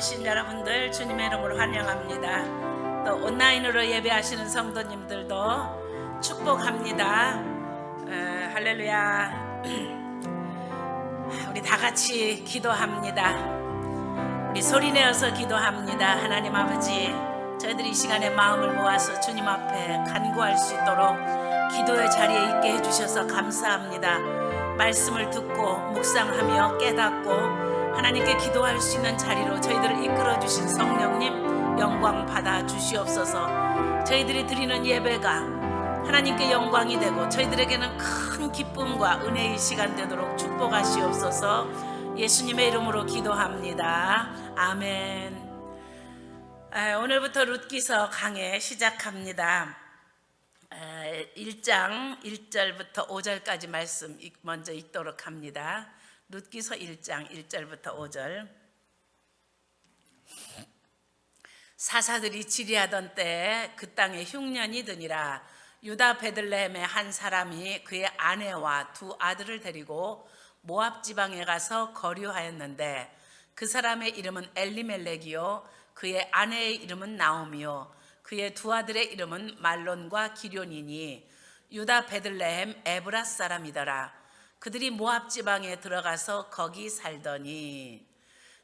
오신 여러분들 주님의 이름으로 환영합니다. 또 온라인으로 예배하시는 성도님들도 축복합니다. 할렐루야. 우리 다 같이 기도합니다. 우리 소리내어서 기도합니다. 하나님 아버지, 저희들이 이 시간에 마음을 모아서 주님 앞에 간구할 수 있도록 기도의 자리에 있게 해주셔서 감사합니다. 말씀을 듣고 묵상하며 깨닫고 하나님께 기도할 수 있는 자리로 저희들을 이끌어 주신 성령님 영광 받아 주시옵소서. 저희들이 드리는 예배가 하나님께 영광이 되고 저희들에게는 큰 기쁨과 은혜의 시간 되도록 축복하시옵소서. 예수님의 이름으로 기도합니다. 아멘. 오늘부터 룻기서 강해 시작합니다. 1장 1절부터 5절까지 말씀 먼저 읽도록 합니다. 룻기서 1장 1절부터 5절. 사사들이 지리하던 때에 그 땅에 흉년이 드니라. 유다 베들레헴의 한 사람이 그의 아내와 두 아들을 데리고 모압 지방에 가서 거류하였는데 그 사람의 이름은 엘리멜렉이요 그의 아내의 이름은 나오미요 그의 두 아들의 이름은 말론과 기럐이니 유다 베들레헴 에브라 사람이더라. 그들이 모압 지방에 들어가서 거기 살더니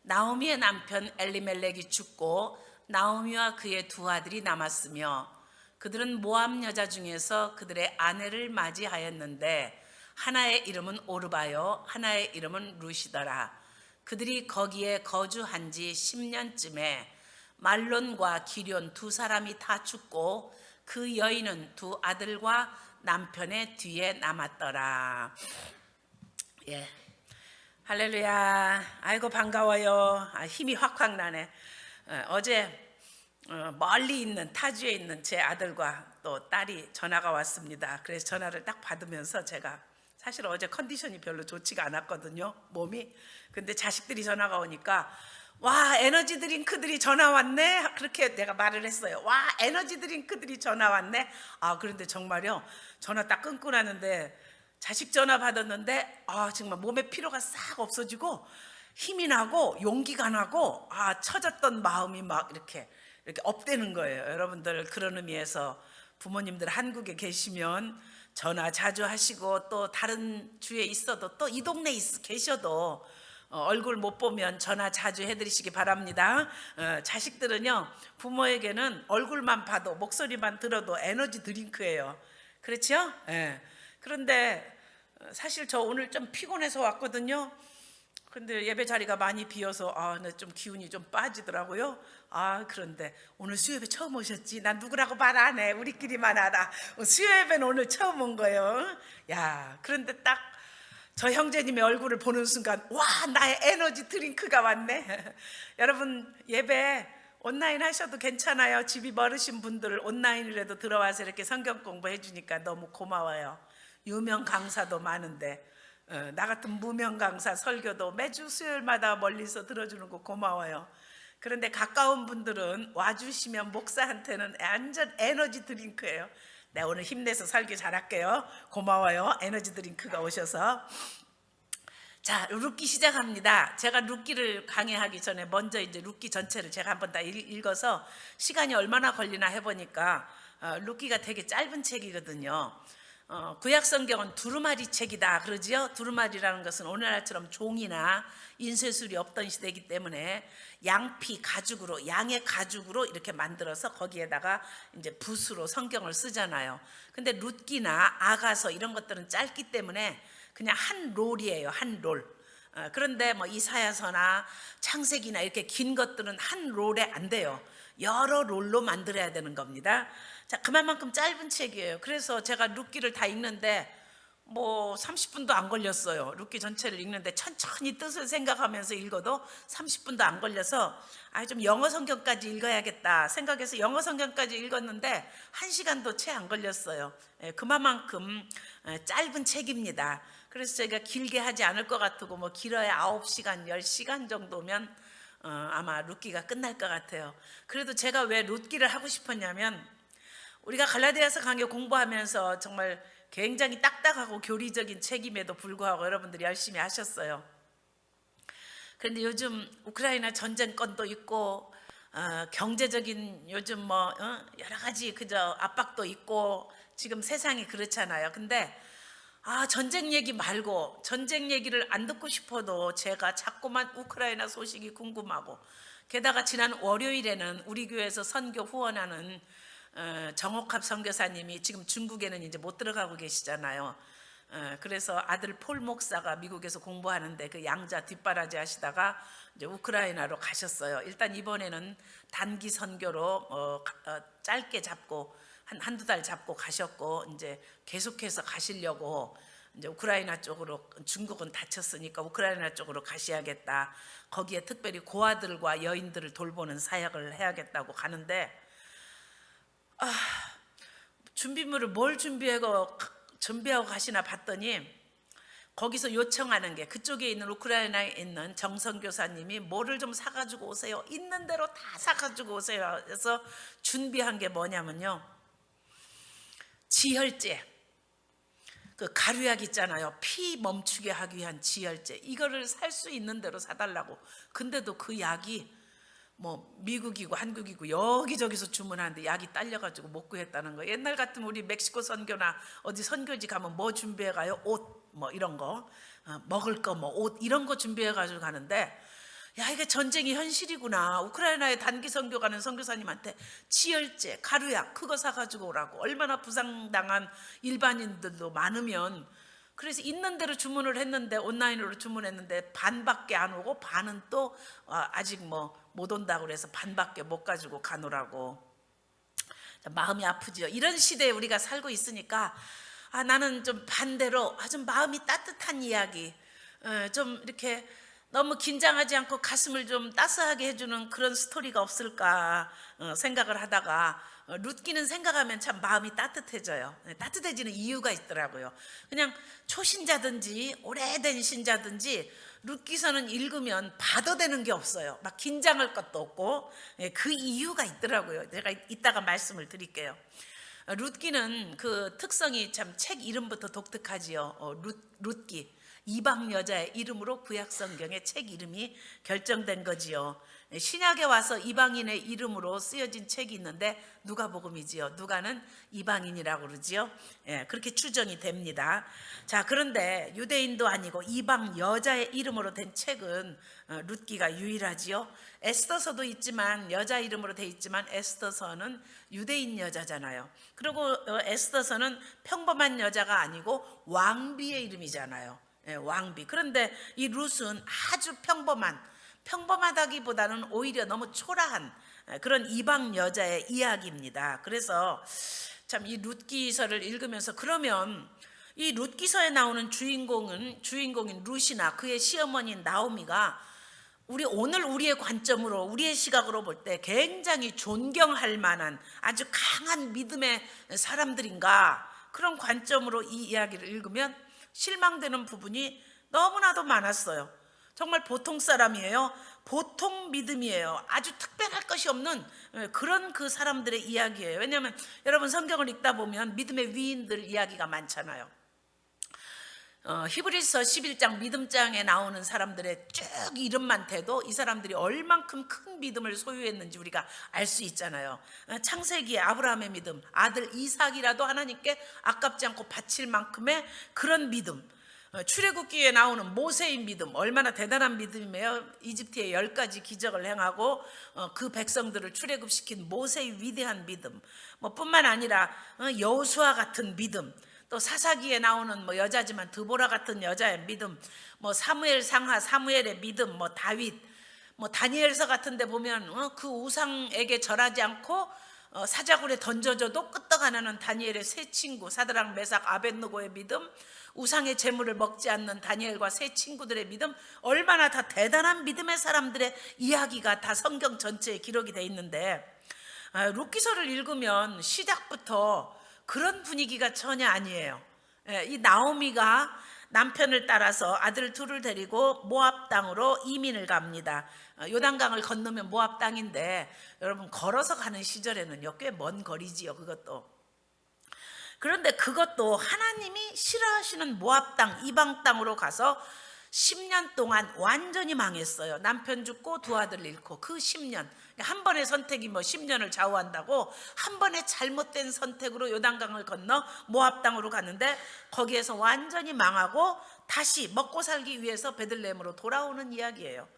나오미의 남편 엘리멜렉이 죽고 나오미와 그의 두 아들이 남았으며 그들은 모압 여자 중에서 그들의 아내를 맞이하였는데 하나의 이름은 오르바요 하나의 이름은 룻이더라. 그들이 거기에 거주한 지 10년쯤에 말론과 기럐 두 사람이 다 죽고 그 여인은 두 아들과 남편의 뒤에 남았더라. 예, 할렐루야. 아이고 반가워요. 힘이 확확 나네. 어제 멀리 있는 타주에 있는 제 아들과 또 딸이 전화가 왔습니다. 그래서 전화를 딱 받으면서 제가 사실 어제 컨디션이 별로 좋지가 않았거든요, 몸이. 근데 자식들이 전화가 오니까 와, 에너지 드링크들이 전화 왔네. 그렇게 내가 말을 했어요. 와, 에너지 드링크들이 전화 왔네. 그런데 정말요, 전화 딱 끊고 나는데 자식 전화 받았는데 정말 몸에 피로가 싹 없어지고 힘이 나고 용기가 나고 처졌던 마음이 막 이렇게 업되는 거예요. 여러분들, 그런 의미에서 부모님들 한국에 계시면 전화 자주 하시고 또 다른 주에 있어도 또 이 동네에 계셔도 얼굴 못 보면 전화 자주 해드리시기 바랍니다. 자식들은요, 부모에게는 얼굴만 봐도 목소리만 들어도 에너지 드링크예요. 그렇죠? 예. 그런데 사실 저 오늘 좀 피곤해서 왔거든요. 근데 예배 자리가 많이 비어서 좀 기운이 좀 빠지더라고요. 그런데 오늘 수요예배 처음 오셨지? 난 누구라고 말 안 해. 우리끼리만 알아. 수요예배는 오늘 처음 온 거예요. 야, 그런데 딱 저 형제님의 얼굴을 보는 순간 와, 나의 에너지 드링크가 왔네. 여러분, 예배 온라인 하셔도 괜찮아요. 집이 멀으신 분들 온라인이라도 들어와서 이렇게 성경 공부해 주니까 너무 고마워요. 유명 강사도 많은데 나 같은 무명 강사 설교도 매주 수요일마다 멀리서 들어주는 거 고마워요. 그런데 가까운 분들은 와주시면 목사한테는 완전 에너지 드링크예요. 내가 오늘 힘내서 설교 잘할게요. 고마워요. 에너지 드링크가 오셔서. 자, 룻기 시작합니다. 제가 룻기를 강의하기 전에 먼저 이제 룻기 전체를 제가 한번 다 읽어서 시간이 얼마나 걸리나 해보니까 룻기가 되게 짧은 책이거든요. 구약 성경은 두루마리 책이다 그러지요. 두루마리라는 것은 오늘날처럼 종이나 인쇄술이 없던 시대이기 때문에 양피 가죽으로, 양의 가죽으로 이렇게 만들어서 거기에다가 이제 붓으로 성경을 쓰잖아요. 근데 룻기나 아가서 이런 것들은 짧기 때문에 그냥 한 롤이에요. 한 롤. 그런데 뭐 이사야서나 창세기나 이렇게 긴 것들은 한 롤에 안 돼요. 여러 롤로 만들어야 되는 겁니다. 자, 그만큼 짧은 책이에요. 그래서 제가 룻기를 다 읽는데 뭐 30분도 안 걸렸어요. 룻기 전체를 읽는데 천천히 뜻을 생각하면서 읽어도 30분도 안 걸려서 좀 영어 성경까지 읽어야겠다 생각해서 영어 성경까지 읽었는데 1시간도 채 안 걸렸어요. 그만큼 짧은 책입니다. 그래서 제가 길게 하지 않을 것 같고 뭐 길어야 9시간, 10시간 정도면 아마 룻기가 끝날 것 같아요. 그래도 제가 왜 룻기를 하고 싶었냐면 우리가 갈라디아서 강의 공부하면서 정말 굉장히 딱딱하고 교리적인 책임에도 불구하고 여러분들이 열심히 하셨어요. 그런데 요즘 우크라이나 전쟁권도 있고 경제적인 요즘 여러 가지 그저 압박도 있고 지금 세상이 그렇잖아요. 근데 전쟁 얘기 말고 전쟁 얘기를 안 듣고 싶어도 제가 자꾸만 우크라이나 소식이 궁금하고, 게다가 지난 월요일에는 우리 교회에서 선교 후원하는 정옥합 선교사님이 지금 중국에는 이제 못 들어가고 계시잖아요. 그래서 아들 폴 목사가 미국에서 공부하는데 그 양자 뒷바라지 하시다가 이제 우크라이나로 가셨어요. 일단 이번에는 단기 선교로 짧게 잡고 한두 달 잡고 가셨고, 이제 계속해서 가시려고 이제 우크라이나 쪽으로, 중국은 닫혔으니까 우크라이나 쪽으로 가셔야겠다. 거기에 특별히 고아들과 여인들을 돌보는 사역을 해야겠다고 가는데, 준비물을 뭘 준비하고 가시나 봤더니 거기서 요청하는 게, 그쪽에 있는 우크라이나에 있는 정선교사님이 뭐를 좀 사가지고 오세요. 있는 대로 다 사가지고 오세요. 그래서 준비한 게 뭐냐면요, 지혈제, 그 가루약 있잖아요. 피 멈추게 하기 위한 지혈제, 이거를 살 수 있는 대로 사달라고. 근데도 그 약이 미국이고 한국이고 여기저기서 주문하는데 약이 딸려가지고 못 구했다는 거예요. 옛날 같으면 우리 멕시코 선교나 어디 선교지 가면 뭐 준비해 가요? 옷 이런 거, 먹을 거 옷 이런 거 준비해 가지고 가는데, 야, 이게 전쟁이 현실이구나. 우크라이나에 단기 선교 가는 선교사님한테 지혈제, 가루약 그거 사가지고 오라고. 얼마나 부상당한 일반인들도 많으면. 그래서 있는 대로 주문을 했는데, 온라인으로 주문했는데 반밖에 안 오고, 반은 또 아직 못 온다고 그래서 반밖에 못 가지고 가노라고. 마음이 아프죠. 이런 시대에 우리가 살고 있으니까 나는 좀 반대로 좀 마음이 따뜻한 이야기, 좀 이렇게 너무 긴장하지 않고 가슴을 좀 따스하게 해주는 그런 스토리가 없을까 생각을 하다가, 룻기는 생각하면 참 마음이 따뜻해져요. 따뜻해지는 이유가 있더라고요. 그냥 초신자든지 오래된 신자든지 룻기서는 읽으면 봐도 되는 게 없어요. 막 긴장할 것도 없고, 그 이유가 있더라고요. 제가 이따가 말씀을 드릴게요. 룻기는 그 특성이 참 책 이름부터 독특하지요. 룻기, 이방 여자의 이름으로 구약 성경의 책 이름이 결정된 거지요. 신약에 와서 이방인의 이름으로 쓰여진 책이 있는데 누가복음이지요. 누가는 이방인이라고 그러지요. 그렇게 추정이 됩니다. 자, 그런데 유대인도 아니고 이방 여자의 이름으로 된 책은 룻기가 유일하지요. 에스더서도 있지만, 여자 이름으로 돼 있지만 에스더서는 유대인 여자잖아요. 그리고 에스더서는 평범한 여자가 아니고 왕비의 이름이잖아요. 왕비. 그런데 이 룻은 아주 평범하다기보다는 오히려 너무 초라한 그런 이방 여자의 이야기입니다. 그래서 참 이 룻기서를 읽으면서, 그러면 이 룻기서에 나오는 주인공인 룻이나 그의 시어머니인 나오미가 오늘 우리의 관점으로, 우리의 시각으로 볼 때 굉장히 존경할 만한 아주 강한 믿음의 사람들인가, 그런 관점으로 이 이야기를 읽으면 실망되는 부분이 너무나도 많았어요. 정말 보통 사람이에요. 보통 믿음이에요. 아주 특별할 것이 없는 그런 그 사람들의 이야기예요. 왜냐하면 여러분 성경을 읽다 보면 믿음의 위인들 이야기가 많잖아요. 히브리서 11장 믿음장에 나오는 사람들의 쭉 이름만 대도 이 사람들이 얼만큼 큰 믿음을 소유했는지 우리가 알 수 있잖아요. 창세기의 아브라함의 믿음, 아들 이삭이라도 하나님께 아깝지 않고 바칠 만큼의 그런 믿음, 출애굽기에 나오는 모세의 믿음, 얼마나 대단한 믿음이에요. 이집트에 10가지 기적을 행하고 그 백성들을 출애굽시킨 모세의 위대한 믿음, 뿐만 아니라 여호수아 같은 믿음, 또 사사기에 나오는 여자지만 드보라 같은 여자의 믿음, 사무엘 상하 사무엘의 믿음, 다윗, 다니엘서 같은 데 보면 그 우상에게 절하지 않고 사자굴에 던져져도 끄떡 안 하는 다니엘의 세 친구 사드락 메삭 아벳느고의 믿음, 우상의 재물을 먹지 않는 다니엘과 세 친구들의 믿음, 얼마나 다 대단한 믿음의 사람들의 이야기가 다 성경 전체에 기록이 돼 있는데, 룻기서를 읽으면 시작부터 그런 분위기가 전혀 아니에요. 이 나오미가 남편을 따라서 아들 둘을 데리고 모압 땅으로 이민을 갑니다. 요단강을 건너면 모압 땅인데, 여러분 걸어서 가는 시절에는요 꽤 먼 거리지요, 그것도. 그런데 그것도 하나님이 싫어하시는 모압 땅, 이방 땅으로 가서 10년 동안 완전히 망했어요. 남편 죽고 두 아들 잃고 그 10년. 한 번의 선택이 뭐 10년을 좌우한다고 한 번의 잘못된 선택으로 요단강을 건너 모압 땅으로 갔는데 거기에서 완전히 망하고 다시 먹고 살기 위해서 베들레헴으로 돌아오는 이야기예요.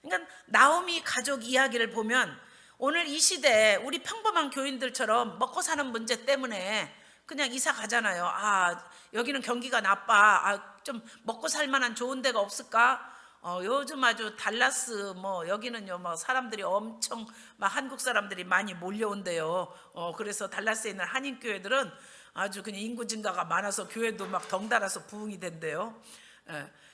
그러니까 나오미 가족 이야기를 보면 오늘 이 시대에 우리 평범한 교인들처럼 먹고 사는 문제 때문에 그냥 이사 가잖아요. 여기는 경기가 나빠. 좀 먹고 살 만한 좋은 데가 없을까? 요즘 아주 달라스 뭐 여기는요 뭐 사람들이 엄청 막 한국 사람들이 많이 몰려온대요. 그래서 달라스에 있는 한인 교회들은 아주 그냥 인구 증가가 많아서 교회도 막 덩달아서 부흥이 된대요.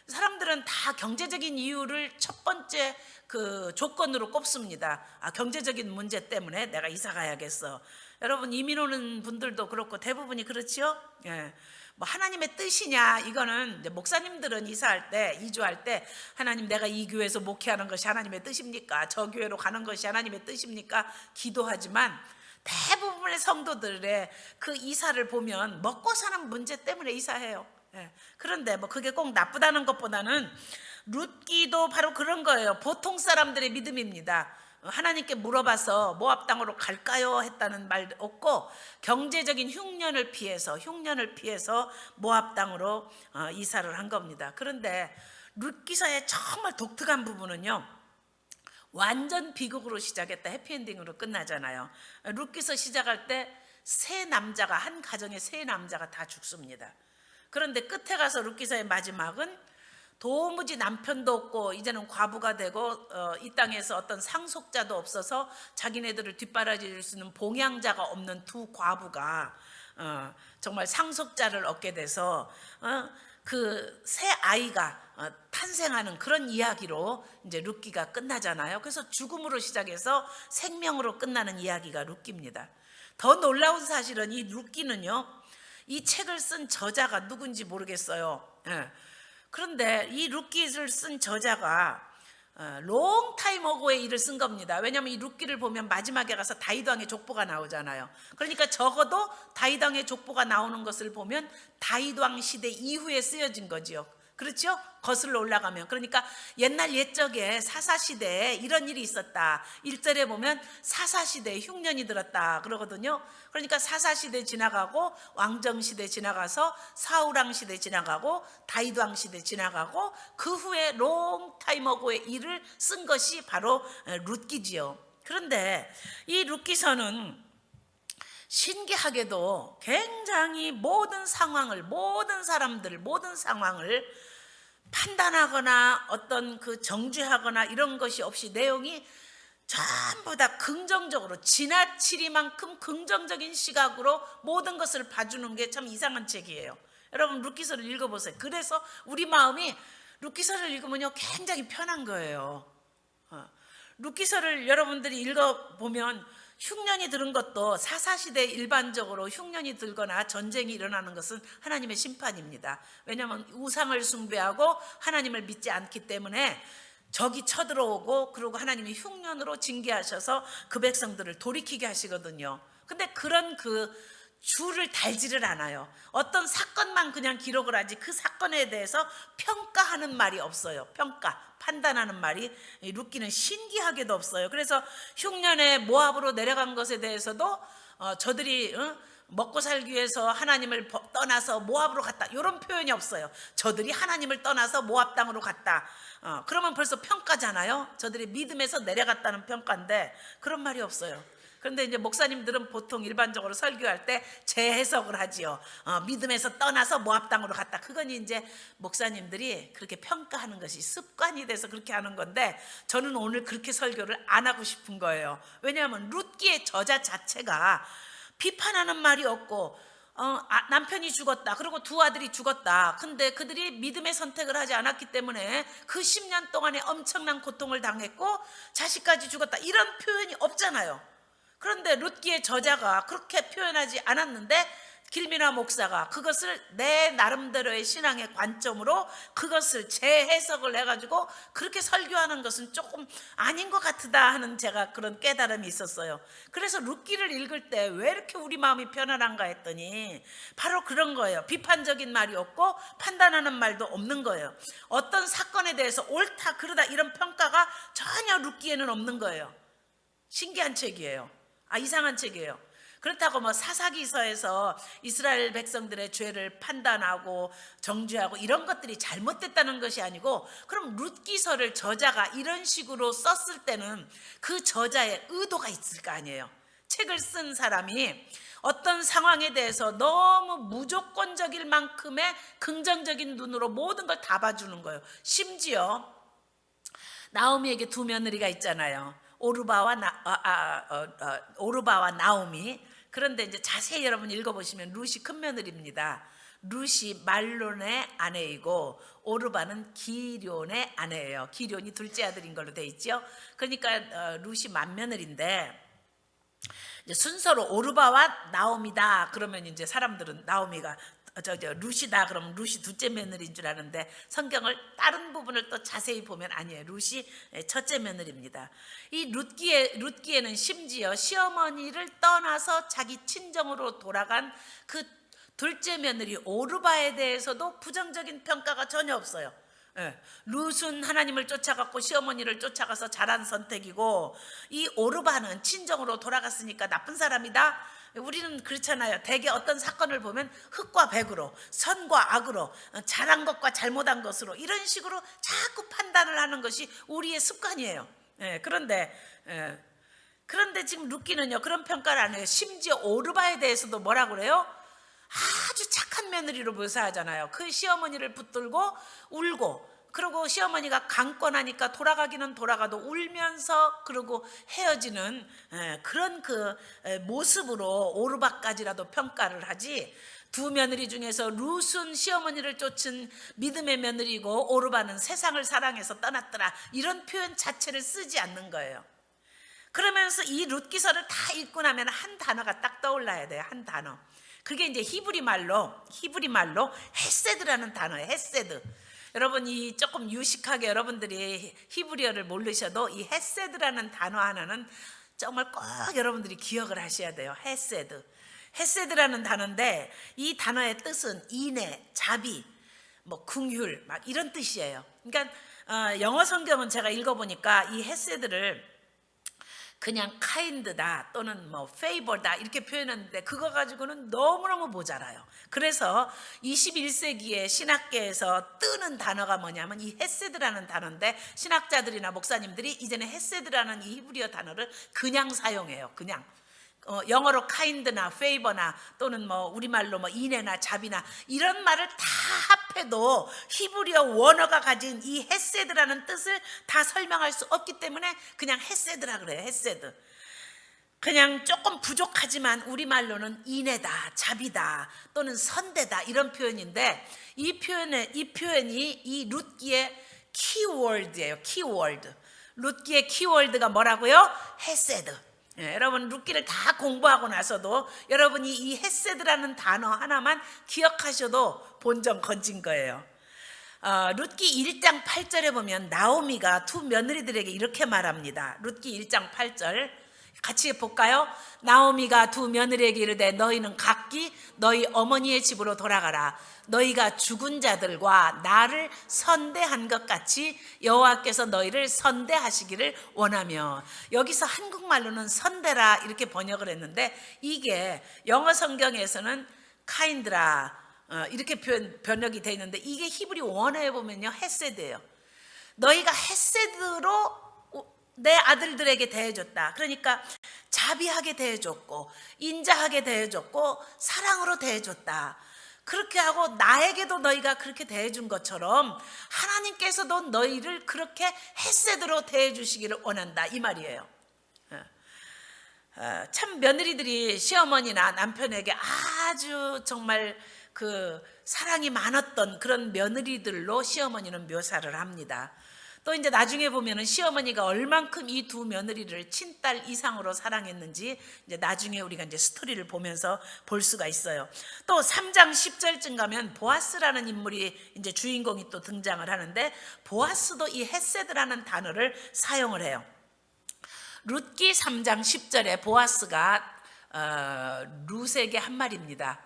사람들은 다 경제적인 이유를 첫 번째 그 조건으로 꼽습니다. 경제적인 문제 때문에 내가 이사 가야겠어. 여러분 이민 오는 분들도 그렇고 대부분이 그렇지요. 뭐 하나님의 뜻이냐, 이거는 이제 목사님들은 이사할 때, 이주할 때 하나님 내가 이 교회에서 목회하는 것이 하나님의 뜻입니까? 저 교회로 가는 것이 하나님의 뜻입니까? 기도하지만 대부분의 성도들의 그 이사를 보면 먹고 사는 문제 때문에 이사해요. 그런데 뭐 그게 꼭 나쁘다는 것보다는 룻기도 바로 그런 거예요. 보통 사람들의 믿음입니다. 하나님께 물어봐서 모압 땅으로 갈까요? 했다는 말 없고 경제적인 흉년을 피해서 모압 땅으로 이사를 한 겁니다. 그런데 룻기서의 정말 독특한 부분은요, 완전 비극으로 시작했다 해피엔딩으로 끝나잖아요. 룻기서 시작할 때 한 가정의 세 남자가 다 죽습니다. 그런데 끝에 가서 룻기서의 마지막은 도무지 남편도 없고 이제는 과부가 되고 이 땅에서 어떤 상속자도 없어서 자기네들을 뒷바라질 수 있는 봉양자가 없는 두 과부가 정말 상속자를 얻게 돼서 그 새 아이가 탄생하는 그런 이야기로 이제 룻기가 끝나잖아요. 그래서 죽음으로 시작해서 생명으로 끝나는 이야기가 룻기입니다. 더 놀라운 사실은 이 룻기는요, 이 책을 쓴 저자가 누군지 모르겠어요. 그런데 이 룻기를 쓴 저자가 롱타임 어고의 일을 쓴 겁니다. 왜냐하면 이 룻기를 보면 마지막에 가서 다윗 왕의 족보가 나오잖아요. 그러니까 적어도 다윗 왕의 족보가 나오는 것을 보면 다윗 왕 시대 이후에 쓰여진 거지요. 그렇죠? 거슬러 올라가면. 그러니까 옛날 옛적에 사사시대에 이런 일이 있었다. 1절에 보면 사사시대에 흉년이 들었다 그러거든요. 그러니까 사사시대 지나가고 왕정시대 지나가서 사울왕 시대 지나가고 다윗왕 시대 지나가고 그 후에 롱타임 어고의 일을 쓴 것이 바로 룻기지요. 그런데 이 룻기서는 신기하게도 굉장히 모든 상황을, 모든 사람들, 모든 상황을 판단하거나 어떤 그 정죄하거나 이런 것이 없이 내용이 전부 다 긍정적으로, 지나치리만큼 긍정적인 시각으로 모든 것을 봐주는 게 참 이상한 책이에요. 여러분 룻기서를 읽어보세요. 그래서 우리 마음이 룻기서를 읽으면요 굉장히 편한 거예요. 룻기서를 여러분들이 읽어보면 흉년이 들은 것도 사사시대에 일반적으로 흉년이 들거나 전쟁이 일어나는 것은 하나님의 심판입니다. 왜냐하면 우상을 숭배하고 하나님을 믿지 않기 때문에 적이 쳐들어오고 그리고 하나님이 흉년으로 징계하셔서 그 백성들을 돌이키게 하시거든요. 근데 그런 그 줄을 달지를 않아요. 어떤 사건만 그냥 기록을 하지 그 사건에 대해서 평가하는 말이 없어요. 판단하는 말이 룻기는 신기하게도 없어요. 그래서 흉년에 모압으로 내려간 것에 대해서도 저들이 먹고 살기 위해서 하나님을 떠나서 모압으로 갔다 이런 표현이 없어요. 저들이 하나님을 떠나서 모압 땅으로 갔다. 그러면 벌써 평가잖아요. 저들이 믿음에서 내려갔다는 평가인데 그런 말이 없어요. 그런데 이제 목사님들은 보통 일반적으로 설교할 때 재해석을 하지요. 믿음에서 떠나서 모압 땅으로 갔다. 그건 이제 목사님들이 그렇게 평가하는 것이 습관이 돼서 그렇게 하는 건데 저는 오늘 그렇게 설교를 안 하고 싶은 거예요. 왜냐하면 룻기의 저자 자체가 비판하는 말이 없고 남편이 죽었다. 그리고 두 아들이 죽었다. 근데 그들이 믿음의 선택을 하지 않았기 때문에 그 10년 동안에 엄청난 고통을 당했고 자식까지 죽었다. 이런 표현이 없잖아요. 그런데 룻기의 저자가 그렇게 표현하지 않았는데 길미나 목사가 그것을 내 나름대로의 신앙의 관점으로 그것을 재해석을 해가지고 그렇게 설교하는 것은 조금 아닌 것 같다 하는 제가 그런 깨달음이 있었어요. 그래서 룻기를 읽을 때 왜 이렇게 우리 마음이 편안한가 했더니 바로 그런 거예요. 비판적인 말이 없고 판단하는 말도 없는 거예요. 어떤 사건에 대해서 옳다 그르다 이런 평가가 전혀 룻기에는 없는 거예요. 신기한 책이에요. 이상한 책이에요. 그렇다고 뭐 사사기서에서 이스라엘 백성들의 죄를 판단하고 정죄하고 이런 것들이 잘못됐다는 것이 아니고, 그럼 룻기서를 저자가 이런 식으로 썼을 때는 그 저자의 의도가 있을 거 아니에요. 책을 쓴 사람이 어떤 상황에 대해서 너무 무조건적일 만큼의 긍정적인 눈으로 모든 걸 다 봐주는 거예요. 심지어 나오미에게 두 며느리가 있잖아요. 오르바와 나오미. 그런데 이제 자세히 여러분 읽어보시면 룻이 큰 며느리입니다. 룻이 말론의 아내이고 오르바는 기럨의 아내예요. 기럨이 둘째 아들인 걸로 돼 있죠. 그러니까 룻이 맏며느리인데, 이제 순서로 오르바와 나오미다 그러면 이제 사람들은 나오미가 룻이다 그러면 룻이 둘째 며느리인 줄 아는데, 성경을 다른 부분을 또 자세히 보면 아니에요. 룻이 첫째 며느리입니다. 이 룻기에는 심지어 시어머니를 떠나서 자기 친정으로 돌아간 그 둘째 며느리 오르바에 대해서도 부정적인 평가가 전혀 없어요. 룻은 하나님을 쫓아갔고 시어머니를 쫓아가서 잘한 선택이고, 이 오르바는 친정으로 돌아갔으니까 나쁜 사람이다. 우리는 그렇잖아요. 대개 어떤 사건을 보면 흑과 백으로, 선과 악으로, 잘한 것과 잘못한 것으로 이런 식으로 자꾸 판단을 하는 것이 우리의 습관이에요. 그런데 지금 룻기는요 그런 평가를 안 해요. 심지어 오르바에 대해서도 뭐라고 그래요? 아주 착한 며느리로 묘사하잖아요. 그 시어머니를 붙들고 울고, 그리고 시어머니가 강권하니까 돌아가기는 돌아가도 울면서 그러고 헤어지는 그런 그 모습으로 오르바까지라도 평가를 하지, 두 며느리 중에서 룻은 시어머니를 쫓은 믿음의 며느리고 오르바는 세상을 사랑해서 떠났더라 이런 표현 자체를 쓰지 않는 거예요. 그러면서 이 룻기서를 다 읽고 나면 한 단어가 딱 떠올라야 돼요. 한 단어. 그게 이제 히브리 말로 헤세드라는 단어예요. 헤세드. 여러분 이 조금 유식하게 여러분들이 히브리어를 모르셔도 이 헤세드라는 단어 하나는 정말 꼭 여러분들이 기억을 하셔야 돼요. 헤세드라는 단어인데 이 단어의 뜻은 인애, 자비, 뭐 긍휼 막 이런 뜻이에요. 그러니까 영어 성경은 제가 읽어보니까 이 헤세드를 그냥 kind다 또는 뭐 favor다 이렇게 표현했는데 그거 가지고는 너무너무 모자라요. 그래서 21세기의 신학계에서 뜨는 단어가 뭐냐면 이 헤세드라는 단어인데, 신학자들이나 목사님들이 이제는 헤세드라는 이 히브리어 단어를 그냥 사용해요. 그냥 영어로 kind나 favor나 또는 뭐 우리말로 뭐 인애나 자비나 이런 말을 다 합해도 히브리어 원어가 가진 이 헤세드라는 뜻을 다 설명할 수 없기 때문에 그냥 헤세드라 그래요. 헤세드. 그냥 조금 부족하지만 우리말로는 인애다, 자비다 또는 선대다 이런 표현인데, 이 표현이 이 룻기의 키워드예요. 키워드. 룻기의 키워드가 뭐라고요? 헤세드. 여러분 룻기를 다 공부하고 나서도 여러분이 이 헤세드라는 단어 하나만 기억하셔도 본전 건진 거예요. 룻기 1장 8절에 보면 나오미가 두 며느리들에게 이렇게 말합니다. 룻기 1장 8절 같이 볼까요? 나오미가 두 며느리에게 이르되 너희는 각기 너희 어머니의 집으로 돌아가라. 너희가 죽은 자들과 나를 선대한 것 같이 여호와께서 너희를 선대하시기를 원하며. 여기서 한국말로는 선대라 이렇게 번역을 했는데, 이게 영어 성경에서는 kind라 이렇게 번역이 되어 있는데, 이게 히브리 원어에 보면요 헤세드예요. 너희가 헤세드로 내 아들들에게 대해줬다. 그러니까 자비하게 대해줬고 인자하게 대해줬고 사랑으로 대해줬다. 그렇게 하고 나에게도 너희가 그렇게 대해준 것처럼 하나님께서도 너희를 그렇게 헤세드로 대해주시기를 원한다 이 말이에요. 참 며느리들이 시어머니나 남편에게 아주 정말 그 사랑이 많았던 그런 며느리들로 시어머니는 묘사를 합니다. 또 이제 나중에 보면은 시어머니가 얼만큼 이 두 며느리를 친딸 이상으로 사랑했는지 이제 나중에 우리가 이제 스토리를 보면서 볼 수가 있어요. 또 3장 10절쯤 가면 보아스라는 인물이 이제 주인공이 또 등장을 하는데, 보아스도 이 헤세드라는 단어를 사용을 해요. 룻기 3장 10절에 보아스가 룻에게 한 말입니다.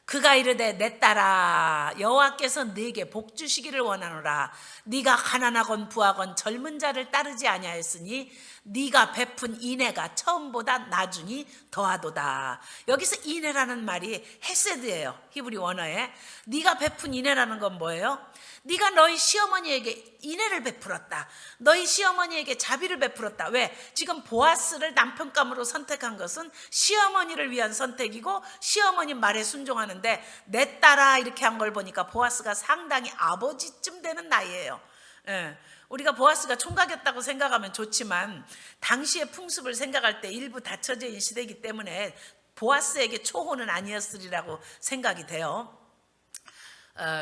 그가 이르되 내 딸아, 여호와께서 네게 복 주시기를 원하노라. 네가 가난하건 부하건 젊은 자를 따르지 아니하였으니 네가 베푼 인애가 처음보다 나중이 더하도다. 여기서 인애라는 말이 헤세드예요. 히브리 원어에. 네가 베푼 인애라는 건 뭐예요? 네가 너희 시어머니에게 인애를 베풀었다. 너희 시어머니에게 자비를 베풀었다. 왜? 지금 보아스를 남편감으로 선택한 것은 시어머니를 위한 선택이고 시어머니 말에 순종하는데, 내 딸아 이렇게 한 걸 보니까 보아스가 상당히 아버지쯤 되는 나이예요. 예. 우리가 보아스가 총각이었다고 생각하면 좋지만 당시의 풍습을 생각할 때 일부 닫혀져 있는 시대이기 때문에 보아스에게 초혼은 아니었으리라고 생각이 돼요.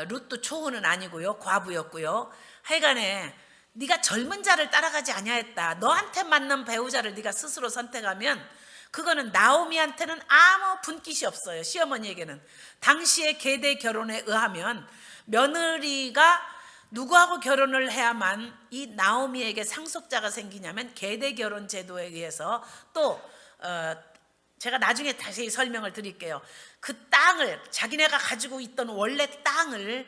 룻도 초혼은 아니고요, 과부였고요. 하여간에 네가 젊은 자를 따라가지 아니하였다. 너한테 맞는 배우자를 네가 스스로 선택하면 그거는 나오미한테는 아무 분깃이 없어요. 시어머니에게는. 당시의 계대 결혼에 의하면 며느리가 누구하고 결혼을 해야만 이 나오미에게 상속자가 생기냐면 계대 결혼 제도에 의해서, 또 제가 나중에 다시 설명을 드릴게요. 그 땅을, 자기네가 가지고 있던 원래 땅을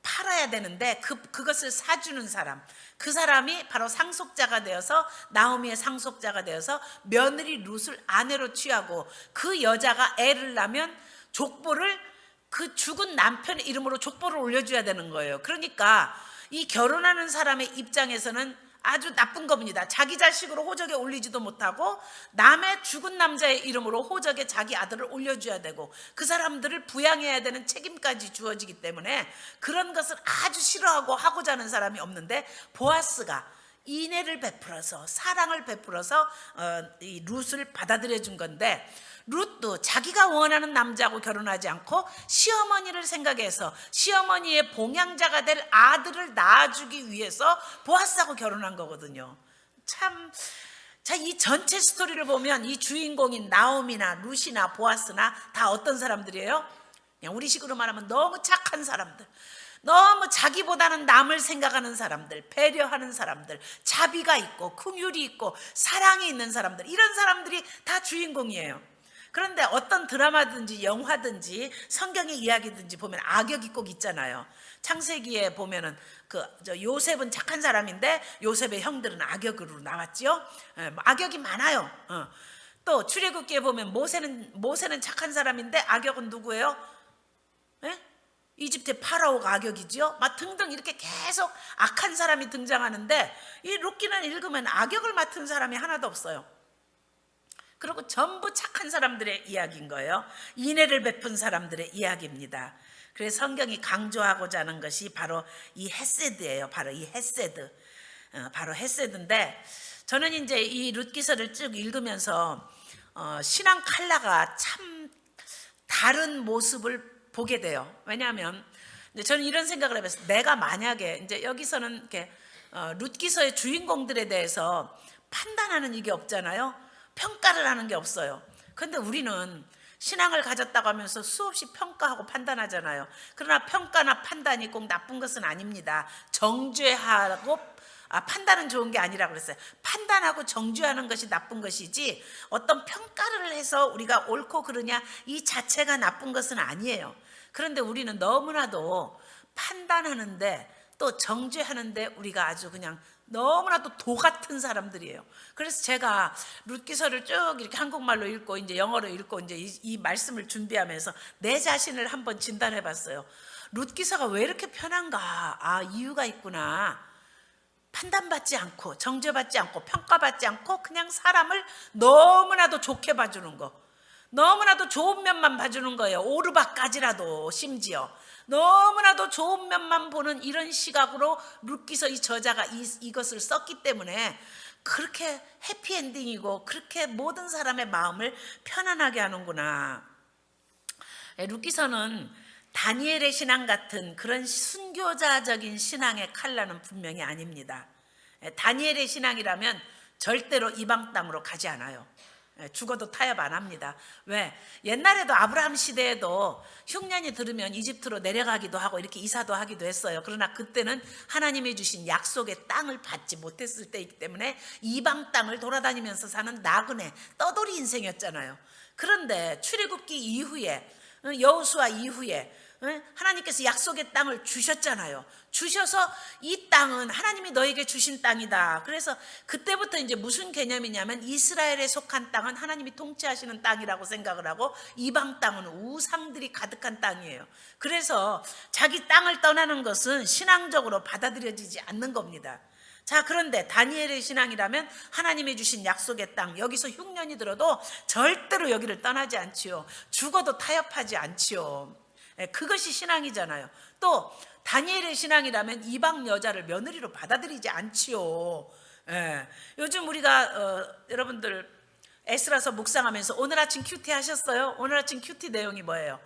팔아야 되는데 그것을 사주는 사람, 그 사람이 바로 상속자가 되어서, 나오미의 상속자가 되어서 며느리 룻을 아내로 취하고, 그 여자가 애를 낳으면 족보를 그 죽은 남편의 이름으로 족보를 올려줘야 되는 거예요. 그러니까 이 결혼하는 사람의 입장에서는 아주 나쁜 겁니다. 자기 자식으로 호적에 올리지도 못하고 남의 죽은 남자의 이름으로 호적에 자기 아들을 올려줘야 되고 그 사람들을 부양해야 되는 책임까지 주어지기 때문에 그런 것을 아주 싫어하고 하고자 하는 사람이 없는데, 보아스가 인애를 베풀어서, 사랑을 베풀어서 이 룻을 받아들여 준 건데, 룻도 자기가 원하는 남자하고 결혼하지 않고 시어머니를 생각해서 시어머니의 봉양자가 될 아들을 낳아주기 위해서 보아스하고 결혼한 거거든요. 참, 자, 이 전체 스토리를 보면 이 주인공인 나오미나 룻이나 보아스나 다 어떤 사람들이에요? 그냥 우리식으로 말하면 너무 착한 사람들, 너무 자기보다는 남을 생각하는 사람들, 배려하는 사람들, 자비가 있고 긍휼이 있고 사랑이 있는 사람들, 이런 사람들이 다 주인공이에요. 그런데 어떤 드라마든지 영화든지 성경의 이야기든지 보면 악역이 꼭 있잖아요. 창세기에 보면은 요셉은 착한 사람인데 요셉의 형들은 악역으로 나왔죠. 악역이 많아요. 또 출애굽기에 보면 모세는 착한 사람인데 악역은 누구예요? 이집트의 파라오가 악역이죠. 막 등등 이렇게 계속 악한 사람이 등장하는데, 이 룻기는 읽으면 악역을 맡은 사람이 하나도 없어요. 그리고 전부 착한 사람들의 이야기인 거예요. 인애를 베푼 사람들의 이야기입니다. 그래서 성경이 강조하고자 하는 것이 바로 이 헤세드예요. 바로 이 헤세드. 바로 헤세드인데, 저는 이제 이 룻기서를 쭉 읽으면서 신앙 칼라가 참 다른 모습을 보게 돼요. 왜냐하면 저는 이런 생각을 해봤어요. 내가 만약에 이제 여기서는 이렇게 룻기서의 주인공들에 대해서 판단하는 이게 없잖아요. 평가를 하는 게 없어요. 그런데 우리는 신앙을 가졌다고 하면서 수없이 평가하고 판단하잖아요. 그러나 평가나 판단이 꼭 나쁜 것은 아닙니다. 정죄하고 판단은 좋은 게 아니라고 그랬어요. 판단하고 정죄하는 것이 나쁜 것이지 어떤 평가를 해서 우리가 옳고 그르냐 이 자체가 나쁜 것은 아니에요. 그런데 우리는 너무나도 판단하는데 또 정죄하는데 우리가 아주 그냥 너무나도 도 같은 사람들이에요. 그래서 제가 룻기서를 쭉 이렇게 한국말로 읽고 이제 영어로 읽고 이제 이 말씀을 준비하면서 내 자신을 한번 진단해 봤어요. 룻기서가 왜 이렇게 편한가? 이유가 있구나. 판단받지 않고 정죄받지 않고 평가받지 않고 그냥 사람을 너무나도 좋게 봐주는 거, 너무나도 좋은 면만 봐주는 거예요. 오르막까지라도 심지어 너무나도 좋은 면만 보는 이런 시각으로 룻기서 이 저자가 이것을 썼기 때문에 그렇게 해피엔딩이고 그렇게 모든 사람의 마음을 편안하게 하는구나. 룻기서는 다니엘의 신앙 같은 그런 순교자적인 신앙의 칼라는 분명히 아닙니다. 다니엘의 신앙이라면 절대로 이방 땅으로 가지 않아요. 죽어도 타협 안 합니다. 왜? 옛날에도 아브라함 시대에도 흉년이 들으면 이집트로 내려가기도 하고 이렇게 이사도 하기도 했어요. 그러나 그때는 하나님이 주신 약속의 땅을 받지 못했을 때이기 때문에 이방 땅을 돌아다니면서 사는 나그네 떠돌이 인생이었잖아요. 그런데 출애굽기 이후에, 여호수아 이후에 하나님께서 약속의 땅을 주셨잖아요. 주셔서 이 땅은 하나님이 너에게 주신 땅이다. 그래서 그때부터 이제 무슨 개념이냐면 이스라엘에 속한 땅은 하나님이 통치하시는 땅이라고 생각을 하고 이방 땅은 우상들이 가득한 땅이에요. 그래서 자기 땅을 떠나는 것은 신앙적으로 받아들여지지 않는 겁니다. 자, 그런데 다니엘의 신앙이라면 하나님이 주신 약속의 땅, 여기서 흉년이 들어도 절대로 여기를 떠나지 않지요. 죽어도 타협하지 않지요. 그것이 신앙이잖아요. 또 다니엘의 신앙이라면 이방 여자를 며느리로 받아들이지 않지요. 요즘 우리가 여러분들 에스라서 묵상하면서 오늘 아침 큐티 하셨어요? 오늘 아침 큐티 내용이 뭐예요?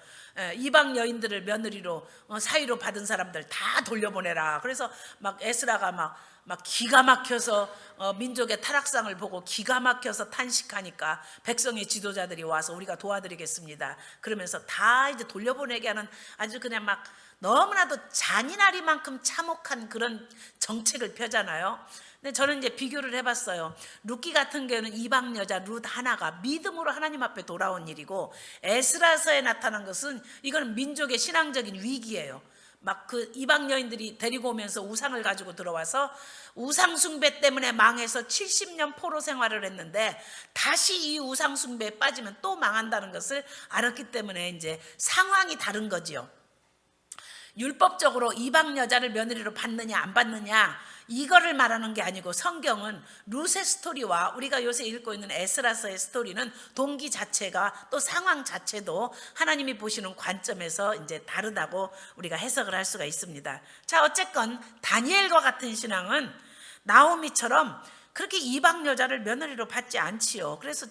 이방 여인들을 며느리로 사위로 받은 사람들 다 돌려보내라. 그래서 막 에스라가 막 기가 막혀서 민족의 타락상을 보고 기가 막혀서 탄식하니까 백성의 지도자들이 와서 우리가 도와드리겠습니다. 그러면서 다 이제 돌려보내게 하는 아주 그냥 막 너무나도 잔인하리만큼 참혹한 그런 정책을 펴잖아요. 근데 저는 이제 비교를 해봤어요. 룻기 같은 경우는 이방 여자 룻 하나가 믿음으로 하나님 앞에 돌아온 일이고, 에스라서에 나타난 것은 이건 민족의 신앙적인 위기예요. 막 그 이방 여인들이 데리고 오면서 우상을 가지고 들어와서 우상 숭배 때문에 망해서 70년 포로 생활을 했는데 다시 이 우상 숭배에 빠지면 또 망한다는 것을 알았기 때문에 이제 상황이 다른 거지요. 율법적으로 이방 여자를 며느리로 받느냐 안 받느냐 이거를 말하는 게 아니고, 성경은 룻의 스토리와 우리가 요새 읽고 있는 에스라서의 스토리는 동기 자체가 또 상황 자체도 하나님이 보시는 관점에서 이제 다르다고 우리가 해석을 할 수가 있습니다. 자, 어쨌건 다니엘과 같은 신앙은 나오미처럼 그렇게 이방 여자를 며느리로 받지 않지요. 그래서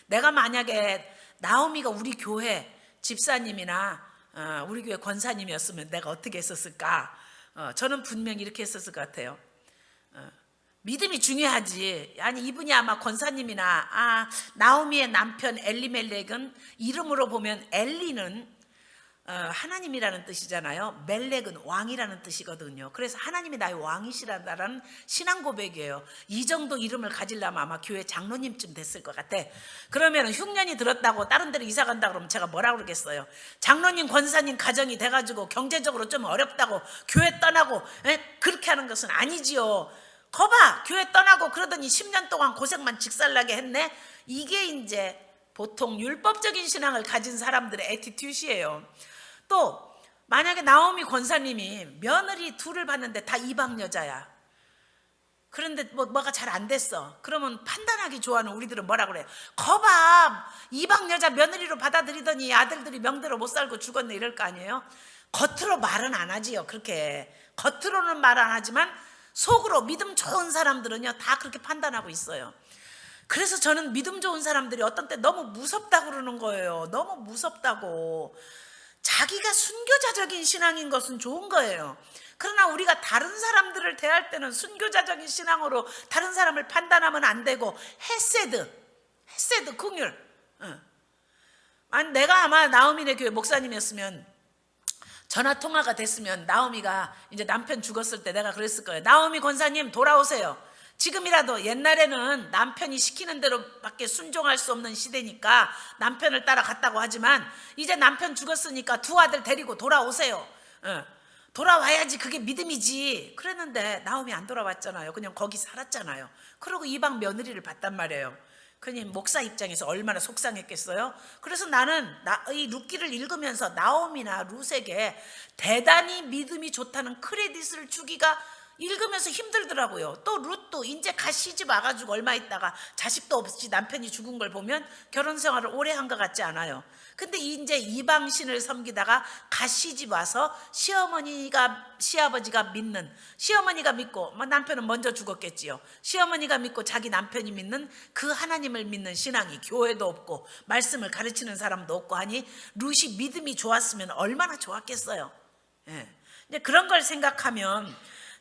내가 만약에 나오미가 우리 교회 집사님이나 우리 교회 권사님이었으면 내가 어떻게 했었을까? 저는 분명히 이렇게 했었을 것 같아요. 믿음이 중요하지. 아니, 이분이 아마 권사님이나 나오미의 남편 엘리멜렉은 이름으로 보면 엘리는 하나님이라는 뜻이잖아요. 멜렉은 왕이라는 뜻이거든요. 그래서 하나님이 나의 왕이시라는 신앙 고백이에요. 이 정도 이름을 가지려면 아마 교회 장로님쯤 됐을 것 같아. 그러면 흉년이 들었다고 다른 데로 이사 간다 그러면 제가 뭐라 그러겠어요? 장로님 권사님 가정이 돼가지고 경제적으로 좀 어렵다고 교회 떠나고 그렇게 하는 것은 아니지요. 거봐, 교회 떠나고 그러더니 10년 동안 고생만 직살나게 했네. 이게 이제 보통 율법적인 신앙을 가진 사람들의 애티튜드예요. 또 만약에 나오미 권사님이 며느리 둘을 봤는데 다 이방 여자야. 그런데 뭐가 잘 안 됐어. 그러면 판단하기 좋아하는 우리들은 뭐라 그래요? 거봐, 이방 여자 며느리로 받아들이더니 아들들이 명대로 못 살고 죽었네, 이럴 거 아니에요? 겉으로 말은 안 하지요. 그렇게 겉으로는 말 안 하지만 속으로 믿음 좋은 사람들은요 다 그렇게 판단하고 있어요. 그래서 저는 믿음 좋은 사람들이 어떤 때 너무 무섭다고 그러는 거예요. 너무 무섭다고. 자기가 순교자적인 신앙인 것은 좋은 거예요. 그러나 우리가 다른 사람들을 대할 때는 순교자적인 신앙으로 다른 사람을 판단하면 안 되고, 헤세드 긍휼. 아니, 내가 아마 나오미네 교회 목사님이었으면 전화 통화가 됐으면 나오미가 이제 남편 죽었을 때 내가 그랬을 거예요. 나오미 권사님 돌아오세요. 지금이라도, 옛날에는 남편이 시키는 대로밖에 순종할 수 없는 시대니까 남편을 따라갔다고 하지만 이제 남편 죽었으니까 두 아들 데리고 돌아오세요. 돌아와야지 그게 믿음이지. 그랬는데 나오미 안 돌아왔잖아요. 그냥 거기 살았잖아요. 그리고 이방 며느리를 봤단 말이에요. 그니 목사 입장에서 얼마나 속상했겠어요. 그래서 나는 이 룻기를 읽으면서 나오미나 룻에게 대단히 믿음이 좋다는 크레딧을 주기가 읽으면서 힘들더라고요. 또 룻도 이제 갓 시집 와가지고 얼마 있다가 자식도 없이 남편이 죽은 걸 보면 결혼 생활을 오래 한 것 같지 않아요. 근데 이제 이방신을 섬기다가 갓 시집 와서 시아버지가 믿는, 시어머니가 믿고, 남편은 먼저 죽었겠지요. 시어머니가 믿고 자기 남편이 믿는 그 하나님을 믿는 신앙이, 교회도 없고 말씀을 가르치는 사람도 없고 하니 룻이 믿음이 좋았으면 얼마나 좋았겠어요. 예. 이제 그런 걸 생각하면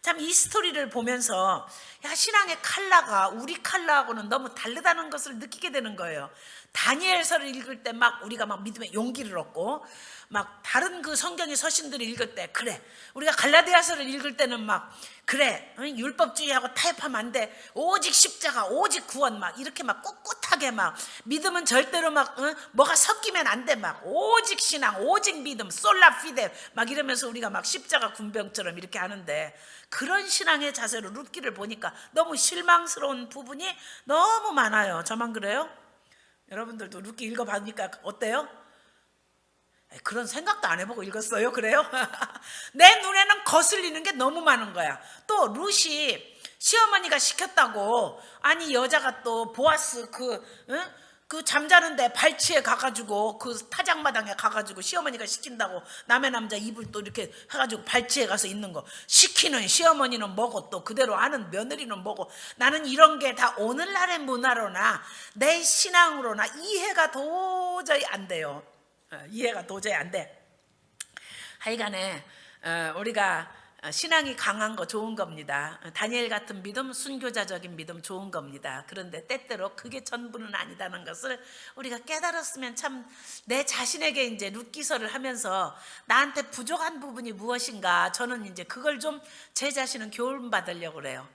참 이 스토리를 보면서 야, 신앙의 칼라가 우리 칼라하고는 너무 다르다는 것을 느끼게 되는 거예요. 다니엘서를 읽을 때 막 우리가 막 믿음의 용기를 얻고, 막 다른 그 성경의 서신들을 읽을 때 그래, 우리가 갈라디아서를 읽을 때는 막 그래, 율법주의하고 타협하면 안 돼, 오직 십자가, 오직 구원, 막 이렇게 막 꿋꿋하게 막 믿음은 절대로 막 뭐가 섞이면 안 돼, 막 오직 신앙, 오직 믿음, 솔라 피데 막 이러면서 우리가 막 십자가 군병처럼 이렇게 하는데, 그런 신앙의 자세로 룻기를 보니까 너무 실망스러운 부분이 너무 많아요. 저만 그래요? 여러분들도 룻기 읽어보니까 어때요? 그런 생각도 안 해보고 읽었어요? 그래요? 내 눈에는 거슬리는 게 너무 많은 거야. 또 룻이 시어머니가 시켰다고, 아니 여자가 또 보아스 그 잠자는데 발치에 가가지고 그 타작마당에 가가지고 시어머니가 시킨다고 남의 남자 이불 또 이렇게 해가지고 발치에 가서 있는 거 시키는 시어머니는 뭐고 또 그대로 하는 며느리는 뭐고, 나는 이런 게 다 오늘날의 문화로나 내 신앙으로나 이해가 도저히 안 돼요. 이해가 도저히 안 돼. 하여간에 우리가 신앙이 강한 거 좋은 겁니다. 다니엘 같은 믿음, 순교자적인 믿음 좋은 겁니다. 그런데 때때로 그게 전부는 아니다는 것을 우리가 깨달았으면 참, 내 자신에게 이제 룻기서를 하면서 나한테 부족한 부분이 무엇인가, 저는 이제 그걸 좀 제 자신은 교훈 받으려고 그래요.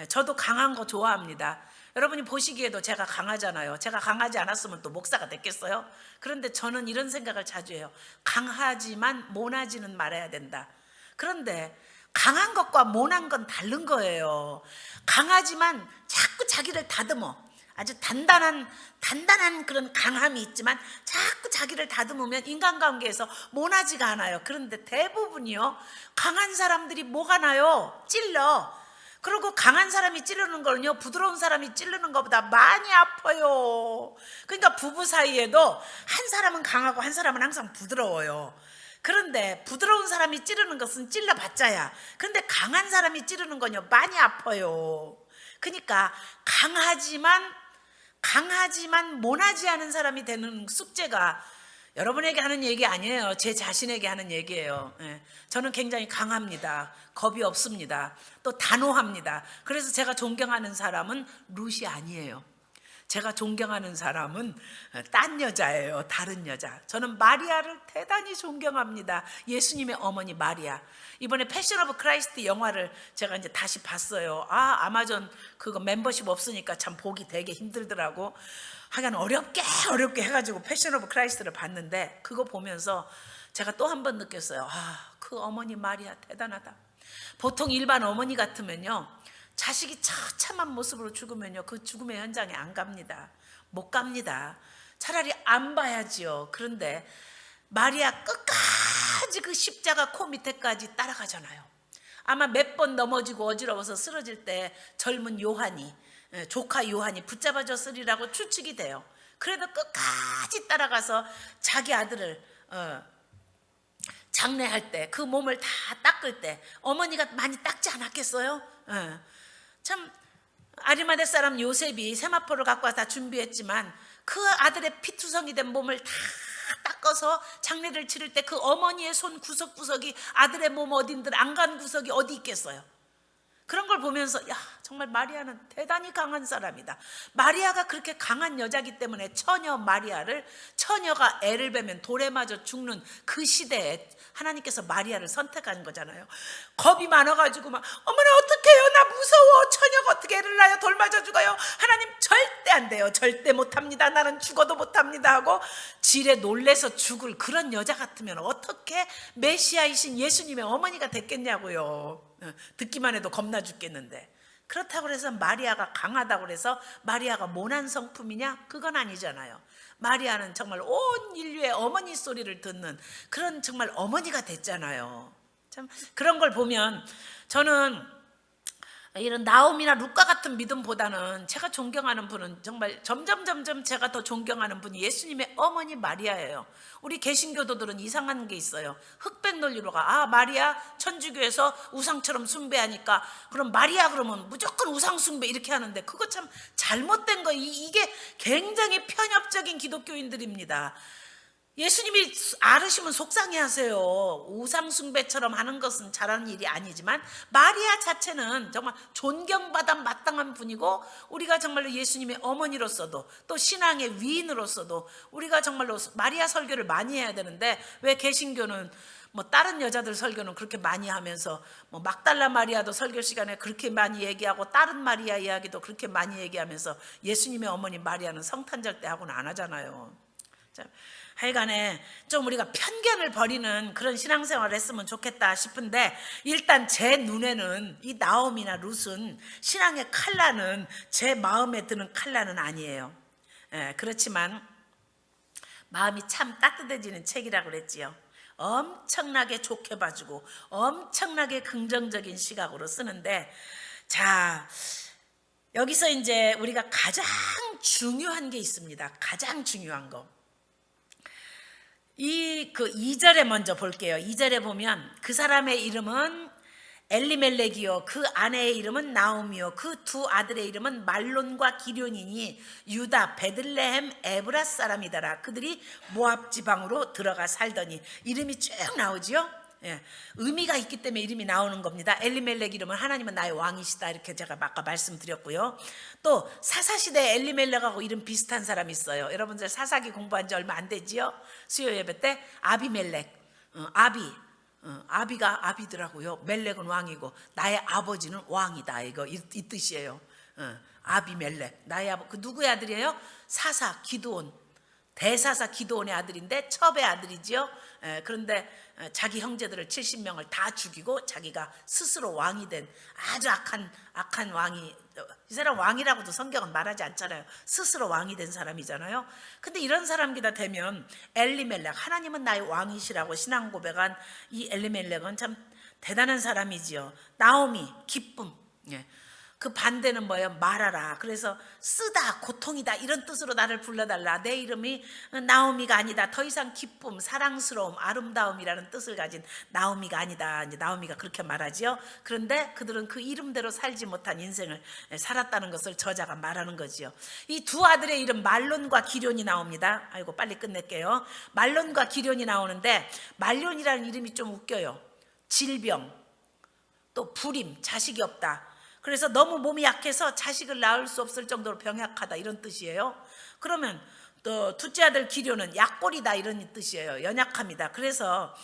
저도 강한 거 좋아합니다. 여러분이 보시기에도 제가 강하잖아요. 제가 강하지 않았으면 또 목사가 됐겠어요? 그런데 저는 이런 생각을 자주 해요. 강하지만 모나지는 말아야 된다. 그런데 강한 것과 모난 건 다른 거예요. 강하지만 자꾸 자기를 다듬어. 아주 단단한 그런 강함이 있지만 자꾸 자기를 다듬으면 인간관계에서 모나지가 않아요. 그런데 대부분이요, 강한 사람들이 뭐가 나요? 찔러. 그리고 강한 사람이 찌르는 거는요, 부드러운 사람이 찌르는 것보다 많이 아파요. 그러니까 부부 사이에도 한 사람은 강하고 한 사람은 항상 부드러워요. 그런데 부드러운 사람이 찌르는 것은 찔러봤자야. 그런데 강한 사람이 찌르는 건요, 많이 아파요. 그러니까 강하지만 모나지 않은 사람이 되는 숙제가 여러분에게 하는 얘기 아니에요. 제 자신에게 하는 얘기예요. 저는 굉장히 강합니다. 겁이 없습니다. 또 단호합니다. 그래서 제가 존경하는 사람은 룻이 아니에요. 제가 존경하는 사람은 딴 여자예요. 다른 여자. 저는 마리아를 대단히 존경합니다. 예수님의 어머니 마리아. 이번에 패션 오브 크라이스트 영화를 제가 이제 다시 봤어요. 아마존 그거 멤버십 없으니까 참 보기 되게 힘들더라고. 하여간 어렵게 해가지고 패션 오브 크라이스트를 봤는데, 그거 보면서 제가 또 한 번 느꼈어요. 그 어머니 마리아 대단하다. 보통 일반 어머니 같으면요, 자식이 처참한 모습으로 죽으면요, 그 죽음의 현장에 안 갑니다. 못 갑니다. 차라리 안 봐야지요. 그런데 마리아 끝까지 그 십자가 코 밑에까지 따라가잖아요. 아마 몇 번 넘어지고 어지러워서 쓰러질 때 젊은 요한이, 조카 요한이 붙잡아줬으리라고 추측이 돼요. 그래도 끝까지 따라가서 자기 아들을 장례할 때, 그 몸을 다 닦을 때 어머니가 많이 닦지 않았겠어요? 참, 아리마대 사람 요셉이 세마포를 갖고 와서 다 준비했지만 그 아들의 피투성이 된 몸을 다 닦아서 장례를 치를 때 그 어머니의 손 구석구석이 아들의 몸 어딘들 안 간 구석이 어디 있겠어요? 그런 걸 보면서 야, 정말 마리아는 대단히 강한 사람이다. 마리아가 그렇게 강한 여자기 때문에 처녀 마리아를, 처녀가 애를 베면 돌에 맞아 죽는 그 시대에 하나님께서 마리아를 선택한 거잖아요. 겁이 많아가지고 막 어머나 어떡해요, 나 무서워, 처녀가 어떻게 애를 낳아요, 돌 맞아 죽어요. 하나님 절대 안 돼요, 절대 못합니다, 나는 죽어도 못합니다 하고 지레 놀래서 죽을 그런 여자 같으면 어떻게 메시아이신 예수님의 어머니가 됐겠냐고요. 듣기만 해도 겁나 죽겠는데. 그렇다고 해서 마리아가 강하다고 해서 마리아가 모난 성품이냐? 그건 아니잖아요. 마리아는 정말 온 인류의 어머니 소리를 듣는 그런 정말 어머니가 됐잖아요. 참 그런 걸 보면 저는 이런 나옴이나 룻과 같은 믿음보다는 제가 존경하는 분은 정말 점점 제가 더 존경하는 분이 예수님의 어머니 마리아예요. 우리 개신교도들은 이상한 게 있어요. 흑백 논리로 가. 마리아 천주교에서 우상처럼 숭배하니까 그럼 마리아 그러면 무조건 우상 숭배 이렇게 하는데 그거 참 잘못된 거. 이게 굉장히 편협적인 기독교인들입니다. 예수님이 아르시면 속상해하세요. 우상숭배처럼 하는 것은 잘하는 일이 아니지만 마리아 자체는 정말 존경받아 마땅한 분이고 우리가 정말로 예수님의 어머니로서도 또 신앙의 위인으로서도 우리가 정말로 마리아 설교를 많이 해야 되는데 왜 개신교는 뭐 다른 여자들 설교는 그렇게 많이 하면서 뭐 막달라 마리아도 설교 시간에 그렇게 많이 얘기하고 다른 마리아 이야기도 그렇게 많이 얘기하면서 예수님의 어머니 마리아는 성탄절 때 하고는 안 하잖아요. 자, 하여간에 좀 우리가 편견을 버리는 그런 신앙생활을 했으면 좋겠다 싶은데 일단 제 눈에는 이 나옴이나 룻은 신앙의 칼라는 제 마음에 드는 칼라는 아니에요. 그렇지만 마음이 참 따뜻해지는 책이라고 그랬지요. 엄청나게 좋게 봐주고 엄청나게 긍정적인 시각으로 쓰는데 자 여기서 이제 우리가 가장 중요한 게 있습니다. 가장 중요한 거. 그 2절에 먼저 볼게요. 2절에 보면 그 사람의 이름은 엘리멜렉이요 그 아내의 이름은 나옴이요 그 두 아들의 이름은 말론과 기럐이니 유다 베들레헴 에브라 사람이더라. 그들이 모압 지방으로 들어가 살더니 이름이 쭉 나오지요. 의미가 있기 때문에 이름이 나오는 겁니다. 엘리멜렉 이름은 하나님은 나의 왕이시다 이렇게 제가 아까 말씀드렸고요. 또 사사시대 엘리멜렉하고 이름 비슷한 사람이 있어요. 여러분들 사사기 공부한 지 얼마 안 되지요? 수요 예배 때 아비멜렉 아비가 아비더라고요. 멜렉은 왕이고 나의 아버지는 왕이다 이거 이 뜻이에요. 아비멜렉 나의 그 누구의 아들이에요? 사사 기드온 대사사 기드온의 아들인데 첩의 아들이지요. 그런데 자기 형제들을 70명을 다 죽이고 자기가 스스로 왕이 된 아주 악한 왕이 이 사람 왕이라고도 성경은 말하지 않잖아요. 스스로 왕이 된 사람이잖아요. 근데 이런 사람이다 되면 엘리멜렉 하나님은 나의 왕이시라고 신앙 고백한 이 엘리멜렉은 참 대단한 사람이지요. 나오미 기쁨 그 반대는 뭐예요? 말하라. 그래서 쓰다 고통이다 이런 뜻으로 나를 불러달라. 내 이름이 나오미가 아니다. 더 이상 기쁨 사랑스러움 아름다움이라는 뜻을 가진 나오미가 아니다. 이제 나오미가 그렇게 말하지요. 그런데 그들은 그 이름대로 살지 못한 인생을 살았다는 것을 저자가 말하는 거지요. 이 두 아들의 이름 말론과 기럐이 나옵니다. 아이고 빨리 끝낼게요. 말론과 기럐이 나오는데 말론이라는 이름이 좀 웃겨요. 질병 또 불임 자식이 없다. 그래서 너무 몸이 약해서 자식을 낳을 수 없을 정도로 병약하다 이런 뜻이에요. 그러면 또 둘째 아들 기럐은 약골이다 이런 뜻이에요. 연약합니다. 그래서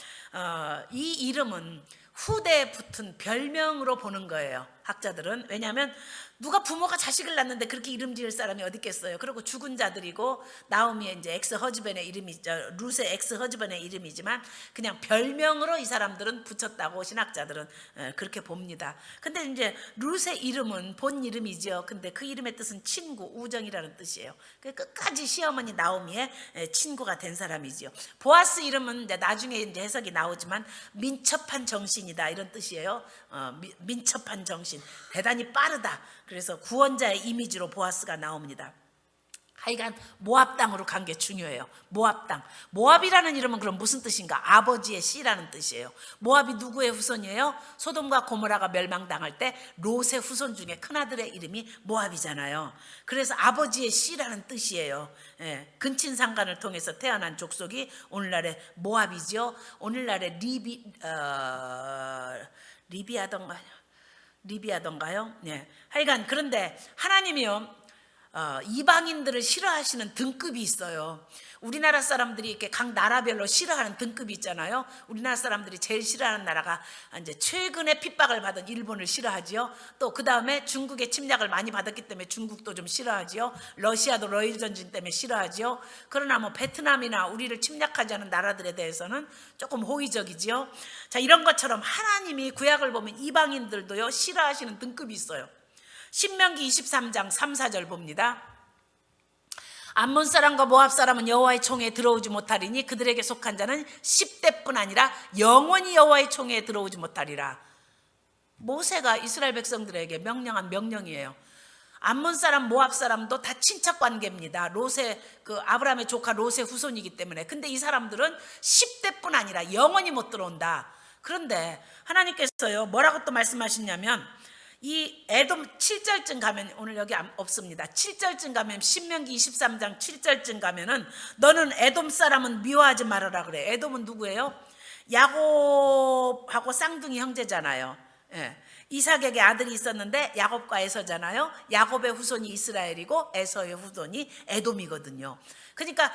이 이름은 후대에 붙은 별명으로 보는 거예요. 학자들은. 왜냐하면 누가 부모가 자식을 낳는데 그렇게 이름 지을 사람이 어디 있겠어요. 그리고 죽은 자들이고 나오미의 이제 엑스 허즈번의 이름이죠. 룻의 엑스 허즈번의 이름이지만 그냥 별명으로 이 사람들은 붙였다고 신학자들은 그렇게 봅니다. 근데 이제 룻의 이름은 본 이름이죠. 근데 그 이름의 뜻은 친구, 우정이라는 뜻이에요. 끝까지 시어머니 나오미의 친구가 된 사람이지요. 보아스 이름은 이제 나중에 이제 해석이 나오지만 민첩한 정신이다 이런 뜻이에요. 민첩한 정신, 대단히 빠르다. 그래서 구원자의 이미지로 보아스가 나옵니다. 하여간 모압 땅으로 간 게 중요해요. 모압 땅. 모압이라는 이름은 그럼 무슨 뜻인가? 아버지의 씨라는 뜻이에요. 모압이 누구의 후손이에요? 소돔과 고모라가 멸망당할 때 롯의 후손 중에 큰아들의 이름이 모압이잖아요. 그래서 아버지의 씨라는 뜻이에요. 근친상간을 통해서 태어난 족속이 오늘날의 모압이죠. 오늘날의 리비아던가요? 하여간 그런데 하나님이요 이방인들을 싫어하시는 등급이 있어요. 우리나라 사람들이 이렇게 각 나라별로 싫어하는 등급이 있잖아요. 우리나라 사람들이 제일 싫어하는 나라가 이제 최근에 핍박을 받은 일본을 싫어하지요. 또 그 다음에 중국의 침략을 많이 받았기 때문에 중국도 좀 싫어하지요. 러시아도 러일 전쟁 때문에 싫어하지요. 그러나 뭐 베트남이나 우리를 침략하지 않은 나라들에 대해서는 조금 호의적이지요. 자, 이런 것처럼 하나님이 구약을 보면 이방인들도요 싫어하시는 등급이 있어요. 신명기 23장 3, 4절 봅니다. 암몬 사람과 모압 사람은 여호와의 총회에 들어오지 못하리니 그들에게 속한 자는 10대뿐 아니라 영원히 여호와의 총회에 들어오지 못하리라. 모세가 이스라엘 백성들에게 명령한 명령이에요. 암몬 사람, 모압 사람도 다 친척 관계입니다. 롯의 그 아브라함의 조카 롯의 후손이기 때문에. 근데 이 사람들은 10대뿐 아니라 영원히 못 들어온다. 그런데 하나님께서요 뭐라고 또 말씀하시냐면, 이 에돔 7절쯤 가면, 오늘 여기 없습니다. 7절쯤 가면, 신명기 23장 7절쯤 가면은 너는 에돔 사람은 미워하지 말아라 그래. 에돔은 누구예요? 야곱하고 쌍둥이 형제잖아요. 예. 이삭에게 아들이 있었는데 야곱과 에서잖아요. 야곱의 후손이 이스라엘이고 에서의 후손이 에돔이거든요. 그러니까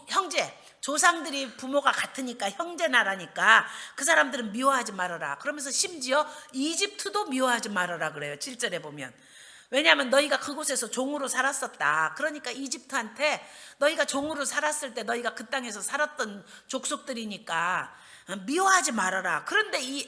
형제, 조상들이 부모가 같으니까 형제 나라니까 그 사람들은 미워하지 말아라. 그러면서 심지어 이집트도 미워하지 말아라 그래요. 7절에 보면. 왜냐하면 너희가 그곳에서 종으로 살았었다. 그러니까 이집트한테 너희가 종으로 살았을 때 너희가 그 땅에서 살았던 족속들이니까 미워하지 말아라. 그런데 이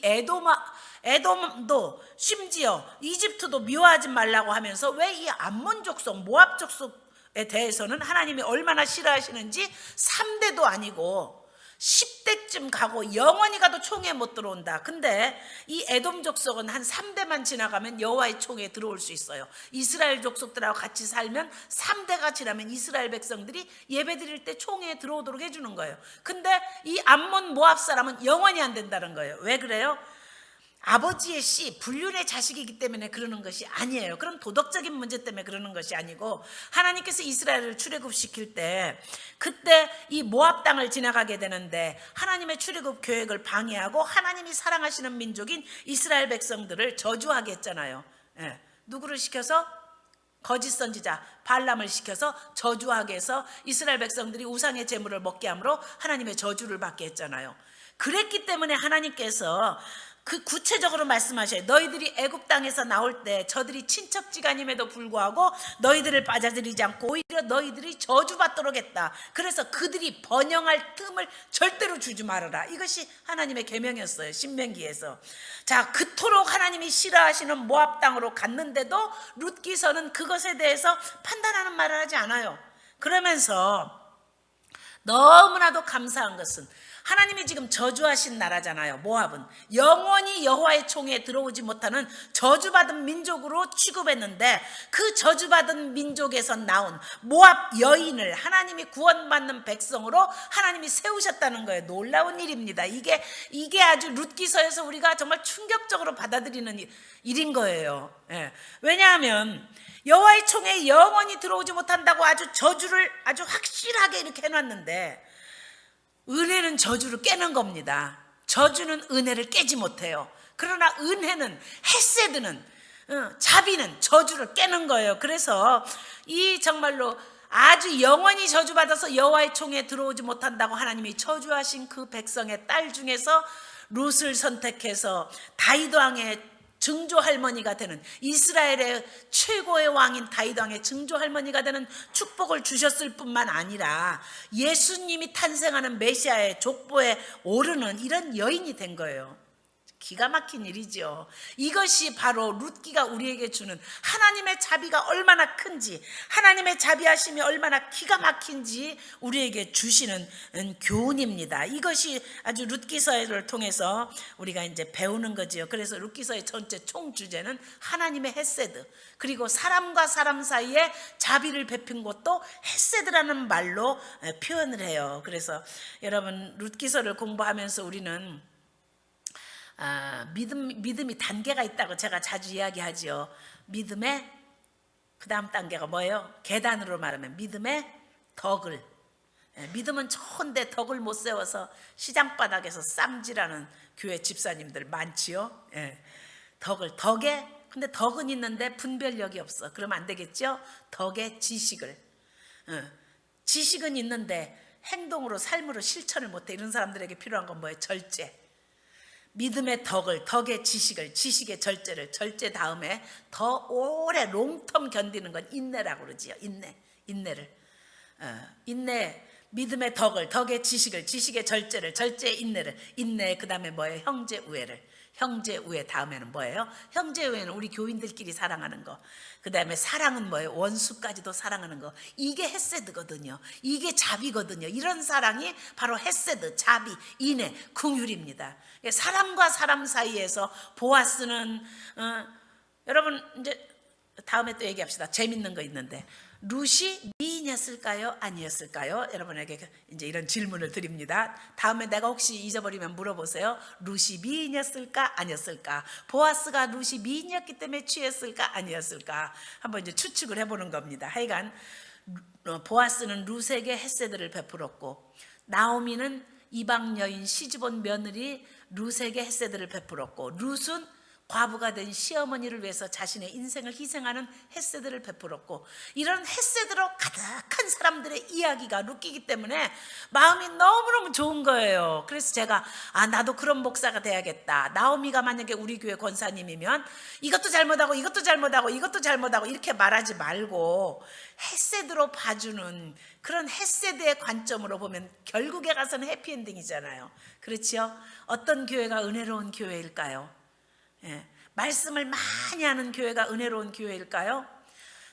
에돔도 심지어 이집트도 미워하지 말라고 하면서 왜 이 암몬 족속, 모압 족속에 대해서는 하나님이 얼마나 싫어하시는지 3대도 아니고 10대쯤 가고 영원히 가도 총에 못 들어온다. 근데 이 에돔 족속은 한 3대만 지나가면 여호와의 총에 들어올 수 있어요. 이스라엘 족속들하고 같이 살면 3대가 지나면 이스라엘 백성들이 예배 드릴 때 총에 들어오도록 해주는 거예요. 근데 이 암몬 모압 사람은 영원히 안 된다는 거예요. 왜 그래요? 아버지의 씨, 불륜의 자식이기 때문에 그러는 것이 아니에요. 그런 도덕적인 문제 때문에 그러는 것이 아니고, 하나님께서 이스라엘을 출애굽시킬 때 그때 이 모압 땅을 지나가게 되는데 하나님의 출애굽 계획을 방해하고 하나님이 사랑하시는 민족인 이스라엘 백성들을 저주하게 했잖아요. 예. 누구를 시켜서? 거짓 선지자 발람을 시켜서 저주하게 해서 이스라엘 백성들이 우상의 제물을 먹게 함으로 하나님의 저주를 받게 했잖아요. 그랬기 때문에 하나님께서 그 구체적으로 말씀하셔요. 너희들이 애굽 땅에서 나올 때 저들이 친척지간임에도 불구하고 너희들을 받아들이지 않고 오히려 너희들이 저주받도록 했다. 그래서 그들이 번영할 틈을 절대로 주지 말아라. 이것이 하나님의 계명이었어요. 신명기에서. 자, 그토록 하나님이 싫어하시는 모압 땅으로 갔는데도 룻기서는 그것에 대해서 판단하는 말을 하지 않아요. 그러면서 너무나도 감사한 것은 하나님이 지금 저주하신 나라잖아요. 모압은 영원히 여호와의 총에 들어오지 못하는 저주받은 민족으로 취급했는데, 그 저주받은 민족에서 나온 모압 여인을 하나님이 구원받는 백성으로 하나님이 세우셨다는 거예요. 놀라운 일입니다. 이게 아주 룻기서에서 우리가 정말 충격적으로 받아들이는 일인 거예요. 예. 왜냐하면 여호와의 총에 영원히 들어오지 못한다고 아주 저주를 아주 확실하게 이렇게 해놨는데, 은혜는 저주를 깨는 겁니다. 저주는 은혜를 깨지 못해요. 그러나 은혜는, 헤세드는, 자비는 저주를 깨는 거예요. 그래서 이 정말로 아주 영원히 저주받아서 여호와의 총에 들어오지 못한다고 하나님이 저주하신 그 백성의 딸 중에서 룻을 선택해서 다윗 왕의 증조 할머니가 되는, 이스라엘의 최고의 왕인 다윗 왕의 증조 할머니가 되는 축복을 주셨을 뿐만 아니라 예수님이 탄생하는 메시아의 족보에 오르는 이런 여인이 된 거예요. 기가 막힌 일이죠. 이것이 바로 룻기가 우리에게 주는 하나님의 자비가 얼마나 큰지, 하나님의 자비하심이 얼마나 기가 막힌지 우리에게 주시는 교훈입니다. 이것이 아주 룻기서를 통해서 우리가 이제 배우는 거지요. 그래서 룻기서의 전체 총 주제는 하나님의 헤세드, 그리고 사람과 사람 사이에 자비를 베푼 것도 헤세드라는 말로 표현을 해요. 그래서 여러분, 룻기서를 공부하면서 우리는 믿음이 단계가 있다고 제가 자주 이야기하지요. 믿음의 그 다음 단계가 뭐예요? 계단으로 말하면 믿음의 덕을. 믿음은 좋은데 덕을 못 세워서 시장바닥에서 쌈질하는 교회 집사님들 많지요. 덕에, 근데 덕은 있는데 분별력이 없어. 그러면 안 되겠죠? 덕의 지식을. 지식은 있는데 행동으로, 삶으로 실천을 못해. 이런 사람들에게 필요한 건 뭐예요? 절제. 믿음의 덕을, 덕의 지식을, 지식의 절제를, 절제 다음에 더 오래 롱텀 견디는 건 인내라고 그러지요. 인내를. 인내, 믿음의 덕을, 덕의 지식을, 지식의 절제를, 절제의 인내를, 인내 그 다음에 뭐예요? 형제 우애를. 형제 우애 다음에는 뭐예요? 형제 우애는 우리 교인들끼리 사랑하는 거. 그 다음에 사랑은 뭐예요? 원수까지도 사랑하는 거. 이게 헤세드거든요. 이게 자비거든요. 이런 사랑이 바로 헤세드, 자비, 인애, 긍휼입니다. 사람과 사람 사이에서 보아스는 여러분 이제 다음에 또 얘기합시다. 재밌는 거 있는데 룻이 미인이었을까요? 아니었을까요? 여러분에게 이제 이런 질문을 드립니다. 다음에 내가 혹시 잊어버리면 물어보세요. 룻이 미인이었을까? 아니었을까? 보아스가 룻이 미인이었기 때문에 취했을까? 아니었을까? 한번 이제 추측을 해보는 겁니다. 하여간 보아스는 룻에게 헤세드를 베풀었고 나오미는 이방 여인 시집온 며느리 룻에게 헤세드를 베풀었고 룻은 과부가 된 시어머니를 위해서 자신의 인생을 희생하는 헤세드를 베풀었고 이런 헤세드로 가득한 사람들의 이야기가 룻기기 때문에 마음이 너무너무 좋은 거예요. 그래서 제가 나도 그런 목사가 돼야겠다. 나오미가 만약에 우리 교회 권사님이면 이것도 잘못하고 이것도 잘못하고 이것도 잘못하고 이렇게 말하지 말고 헤세드로 봐주는 그런 헤세드의 관점으로 보면 결국에 가서는 해피엔딩이잖아요. 그렇죠? 어떤 교회가 은혜로운 교회일까요? 예, 말씀을 많이 하는 교회가 은혜로운 교회일까요?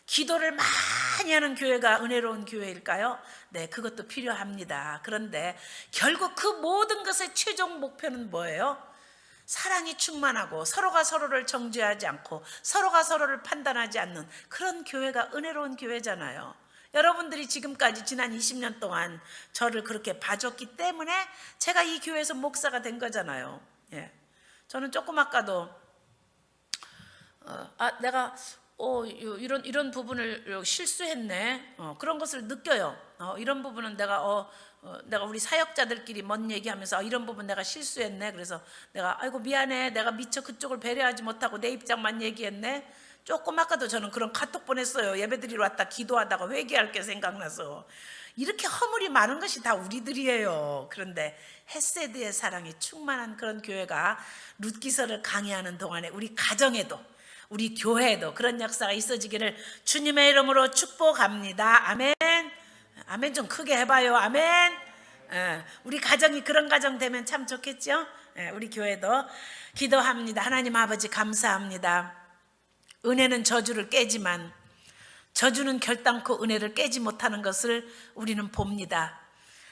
기도를 많이 하는 교회가 은혜로운 교회일까요? 네, 그것도 필요합니다. 그런데 결국 그 모든 것의 최종 목표는 뭐예요? 사랑이 충만하고 서로가 서로를 정죄하지 않고 서로가 서로를 판단하지 않는 그런 교회가 은혜로운 교회잖아요. 여러분들이 지금까지 지난 20년 동안 저를 그렇게 봐줬기 때문에 제가 이 교회에서 목사가 된 거잖아요. 예. 저는 조금 아까도 내가 이런 부분을 실수했네. 그런 것을 느껴요. 이런 부분은 내가 우리 사역자들끼리 먼 얘기하면서 이런 부분 내가 실수했네. 그래서 내가 아이고 미안해. 내가 미처 그쪽을 배려하지 못하고 내 입장만 얘기했네. 조금 아까도 저는 그런 카톡 보냈어요. 예배드리러 왔다 기도하다가 회개할 게 생각나서. 이렇게 허물이 많은 것이 다 우리들이에요. 그런데 헤세드의 사랑이 충만한 그런 교회가 룻기서를 강의하는 동안에 우리 가정에도 우리 교회에도 그런 역사가 있어지기를 주님의 이름으로 축복합니다. 아멘. 아멘 좀 크게 해봐요. 아멘. 우리 가정이 그런 가정 되면 참 좋겠죠. 우리 교회도 기도합니다. 하나님 아버지 감사합니다. 은혜는 저주를 깨지만 저주는 결단코 은혜를 깨지 못하는 것을 우리는 봅니다.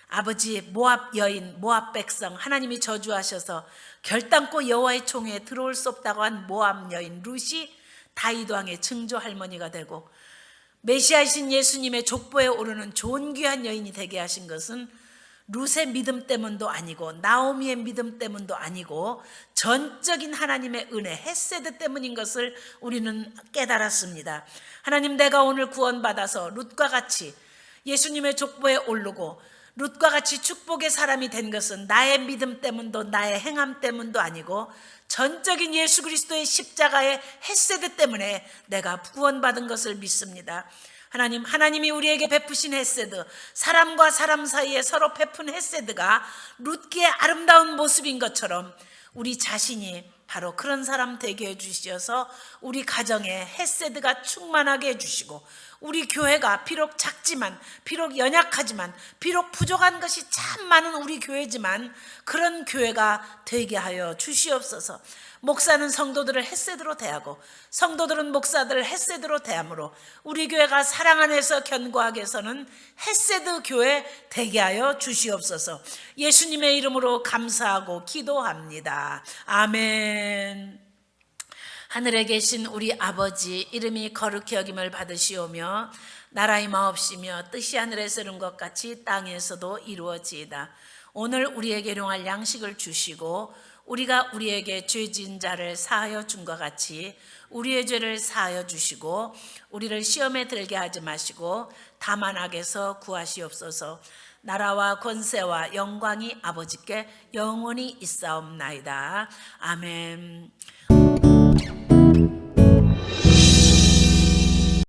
아버지 모압 여인 모압 백성 하나님이 저주하셔서 결단코 여호와의 총회에 들어올 수 없다고 한 모압 여인 룻이 다윗 왕의 증조 할머니가 되고 메시아이신 예수님의 족보에 오르는 존귀한 여인이 되게 하신 것은 룻의 믿음 때문도 아니고 나오미의 믿음 때문도 아니고 전적인 하나님의 은혜 헤세드 때문인 것을 우리는 깨달았습니다. 하나님 내가 오늘 구원받아서 룻과 같이 예수님의 족보에 오르고 룻과 같이 축복의 사람이 된 것은 나의 믿음 때문도 나의 행함 때문도 아니고 전적인 예수 그리스도의 십자가의 헤세드 때문에 내가 구원받은 것을 믿습니다. 하나님이 우리에게 베푸신 헤세드, 사람과 사람 사이에 서로 베푼 헤세드가 룻기의 아름다운 모습인 것처럼 우리 자신이 바로 그런 사람 되게 해주셔서 우리 가정에 헤세드가 충만하게 해주시고 우리 교회가 비록 작지만 비록 연약하지만 비록 부족한 것이 참 많은 우리 교회지만 그런 교회가 되게 하여 주시옵소서. 목사는 성도들을 헤세드로 대하고 성도들은 목사들을 헤세드로 대함으로 우리 교회가 사랑 안에서 견고하게 서는 헤세드 교회 되게 하여 주시옵소서. 예수님의 이름으로 감사하고 기도합니다. 아멘. 하늘에 계신 우리 아버지 이름이 거룩히 여김을 받으시오며 나라의 마옵시며 뜻이 하늘에서 이룬 것 같이 땅에서도 이루어지이다. 오늘 우리에게 일용할 양식을 주시고 우리가 우리에게 죄 지은 자를 사하여 준 것 같이 우리의 죄를 사하여 주시고 우리를 시험에 들게 하지 마시고 다만 악에서 구하시옵소서. 나라와 권세와 영광이 아버지께 영원히 있사옵나이다. 아멘.